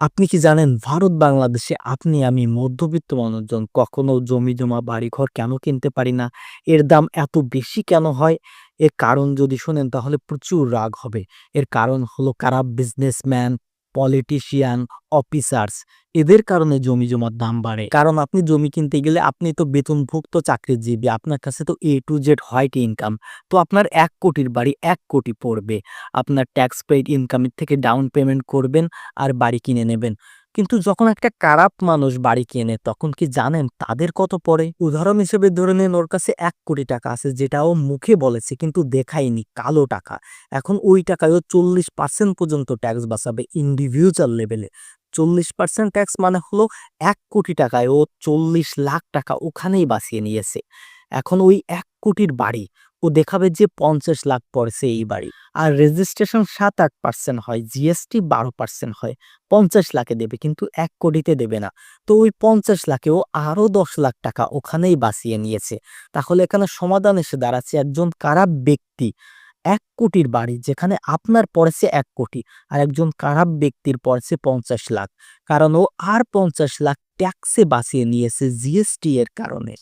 আপনি কি জানেন ভারত বাংলাদেশে আপনি আমি মধ্যবিত্ত মানুষজন কখনো জমি-জমা বাড়িঘর কেন কিনতে পারি না? এর দাম এত বেশি কেন হয়? এর কারণ যদি শোনেন তাহলে প্রচুর রাগ হবে। এর কারণ হলো খারাপ বিজনেসম্যান, পলিটিশিয়ান, অফিসার্স এদের কারণে জমি-জমার দাম বাড়ে। কারণ আপনি জমি কিনতে গেলে আপনি তো বেতনভুক্ত চাকরিজীবী। আপনার কাছে তো A to Z white income. তো আপনার ১,০০,০০,০০০ বাড়ি ১,০০,০০,০০০ পড়বে। আপনার ট্যাক্স পেইড ইনকাম এর থেকে ডাউন পেমেন্ট করবেন আর বাড়ি কিনে নেবেন। কিন্তু যখন একটা খারাপ মানুষ বাড়ি কেনে তখন কি জানেন তাদের কত পড়ে? উদাহরণ হিসেবে ধরে নিন ওর কাছে ৳১,০০,০০,০০০ আছে যেটা ও মুখে বলেছে কিন্তু দেখায়নি, কালো টাকা। এখন ওই টাকায় ও ৪০% পর্যন্ত ট্যাক্স বাঁচাবে ইন্ডিভিজুয়াল লেভেলে। ৪০% ট্যাক্স মানে হলো ৳১,০০,০০,০০০ ও ৳৪০,০০,০০০ ওখানেই বাঁচিয়ে নিয়েছে। এখন ওই ১,০০,০০,০০০ বাড়ি ও দেখাবে যে ৫০,০০,০০০ পড়েছে এই বাড়ি। আর রেজিস্ট্রেশন ৭-৮% হয়, জিএসটি ১২% হয়। ৫০,০০,০০০ এ দেবে কিন্তু ১,০০,০০,০০০ তে দেবে না। তো ওই ৫০,০০,০০০ ও আরো ৳১০,০০,০০০ ওখানেই বাঁচিয়ে নিয়েছে। তাহলে এখানে সমাধান এসে দাঁড়াচ্ছে একজন খারাপ ব্যক্তি ১,০০,০০,০০০ বাড়ি যেখানে আপনার পড়েছে ১,০০,০০,০০০ আর একজন খারাপ ব্যক্তির পড়েছে ৫০,০০,০০০। কারণ ও আর ৫০,০০,০০০ ট্যাক্সে বাঁচিয়ে নিয়েছে জিএসটি এর কারণে।